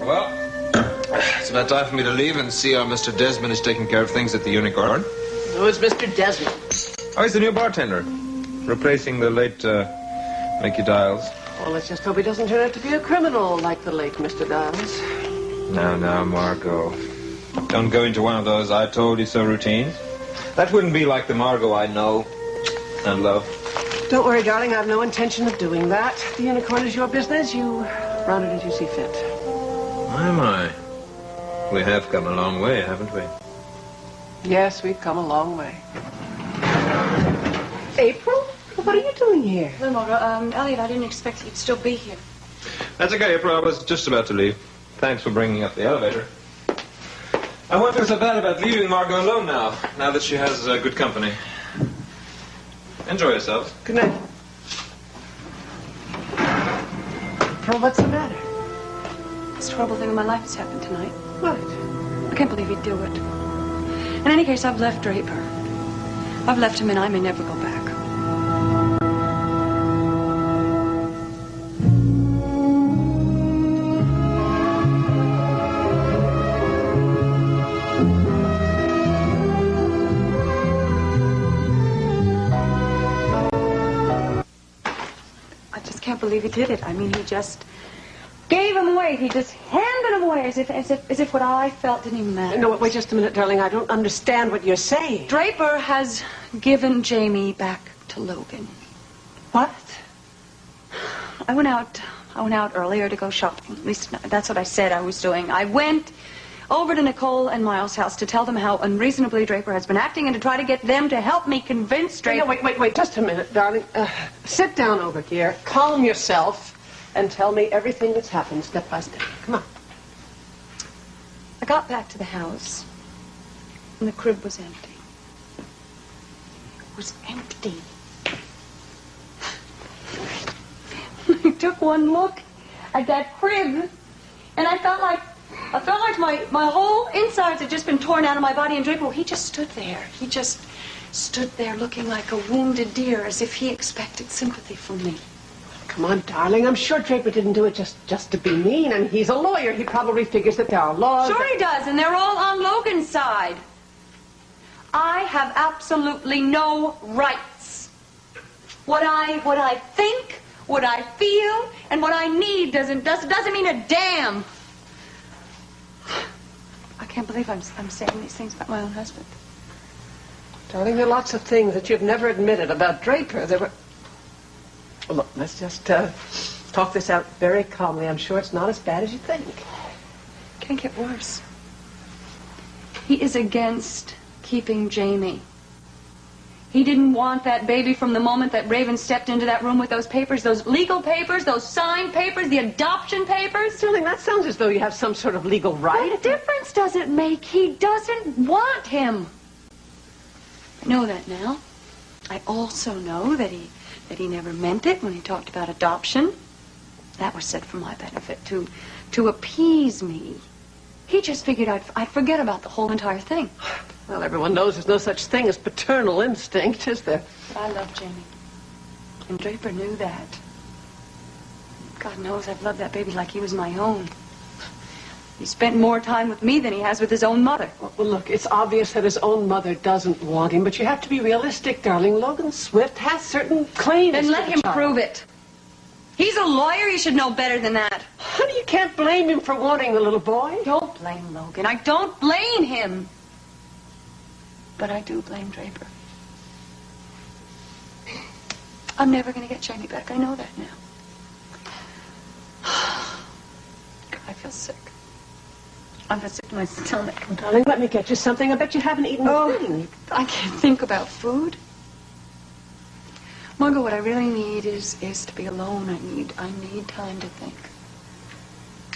Well, it's about time for me to leave and see how Mr. Desmond is taking care of things at the Unicorn. Who is Mr. Desmond? Oh, he's the new bartender, replacing the late Mickey Dials. Well, let's just hope he doesn't turn out to be a criminal like the late Mr. Dials. Now, Margo. Don't go into one of those I told you so routines. That wouldn't be like the Margo I know and love. Don't worry, darling. I have no intention of doing that. The Unicorn is your business. You run it as you see fit. My. We have come a long way, haven't we? Yes, we've come a long way. April? What are you doing here? Hello, Margo. Elliot, I didn't expect you'd still be here. That's okay, April. I was just about to leave. Thanks for bringing up the elevator. I won't feel so bad about leaving Margo alone now that she has good company. Enjoy yourselves. Good night. April, what's the matter? This horrible thing in my life has happened tonight. What? I can't believe he'd do it. In any case, I've left Draper. I've left him and I may never go back. I just can't believe he did it. I mean, he just gave him away. He just handed him away as if what I felt didn't even matter. No, wait just a minute, darling. I don't understand what you're saying. Draper has given Jamie back to Logan. What? I went out earlier to go shopping. At least that's what I said I was doing. I went over to Nicole and Miles' house to tell them how unreasonably Draper has been acting and to try to get them to help me convince Draper... No, wait, just a minute, darling. Sit down over here, calm yourself, and tell me everything that's happened step by step. Come on. I got back to the house, and the crib was empty. It was empty. I took one look at that crib, and I felt like my whole insides had just been torn out of my body. And Draper, he just stood there. He just stood there looking like a wounded deer, as if he expected sympathy from me. Come on, darling. I'm sure Draper didn't do it just to be mean. I mean, he's a lawyer. He probably figures that there are laws... Sure he does, and they're all on Logan's side. I have absolutely no rights. What I think, what I feel, and what I need doesn't mean a damn. I can't believe I'm saying these things about my own husband. Darling, there are lots of things that you've never admitted about Draper. There were... Well, look, let's just talk this out very calmly. I'm sure it's not as bad as you think. It can't get worse. He is against keeping Jamie. He didn't want that baby from the moment that Raven stepped into that room with those papers, those legal papers, those signed papers, the adoption papers. Darling, that sounds as though you have some sort of legal right. What difference does it make? He doesn't want him. I know that now. I also know that he never meant it when he talked about adoption. That was said for my benefit, to appease me. He just figured I'd forget about the whole entire thing. Well, everyone knows there's no such thing as paternal instinct, is there? But I love Jamie. And Draper knew that. God knows I've loved that baby like he was my own. He spent more time with me than he has with his own mother. Well, look, it's obvious that his own mother doesn't want him, but you have to be realistic, darling. Logan Swift has certain claims. Then let him prove it. He's a lawyer. He should know better than that. Honey, you can't blame him for wanting the little boy. Don't blame Logan. I don't blame him. But I do blame Draper. I'm never going to get Jamie back. I know that now. God, I feel sick. I feel sick to my stomach. Oh, darling, let me get you something. I bet you haven't eaten a thing. I can't think about food. Margo, what I really need is to be alone. I need time to think.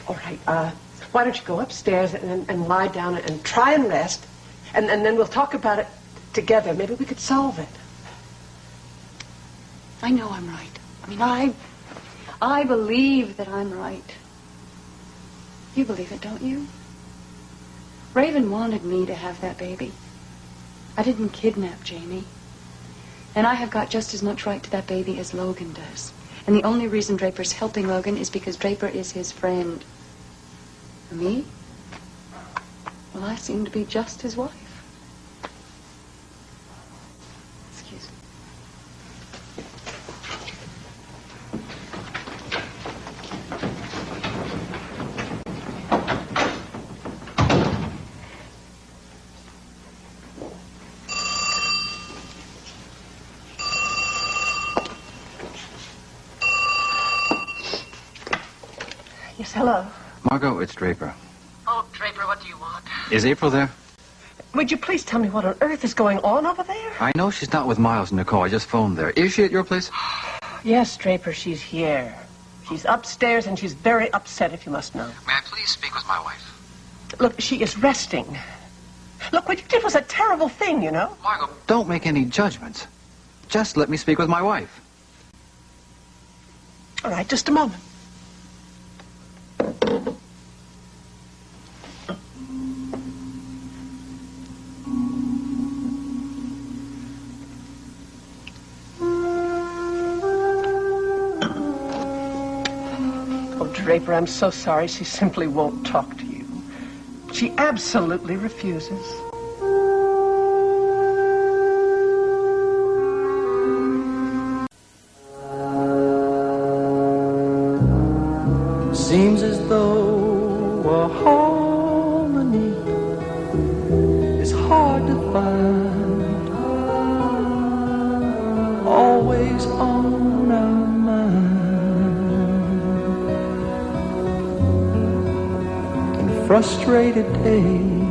All right, why don't you go upstairs and lie down and try and rest, and then we'll talk about it together. Maybe we could solve it. I know I'm right. I mean, I believe that I'm right. You believe it, don't you? Raven wanted me to have that baby. I didn't kidnap Jamie. And I have got just as much right to that baby as Logan does. And the only reason Draper's helping Logan is because Draper is his friend. Me? Well, I seem to be just his wife. Excuse me. Yes, hello. Margo, it's Draper. Oh, Draper, what do you want? Is April there? Would you please tell me what on earth is going on over there? I know she's not with Miles and Nicole. I just phoned there. Is she at your place? Yes, Draper, she's here. She's upstairs and she's very upset, if you must know. May I please speak with my wife? Look, she is resting. Look, what you did was a terrible thing, you know. Margo, don't make any judgments. Just let me speak with my wife. All right, just a moment. Oh, Draper, I'm so sorry. She simply won't talk to you. She absolutely refuses. Seems as though a harmony is hard to find, always on our mind. In frustrated days,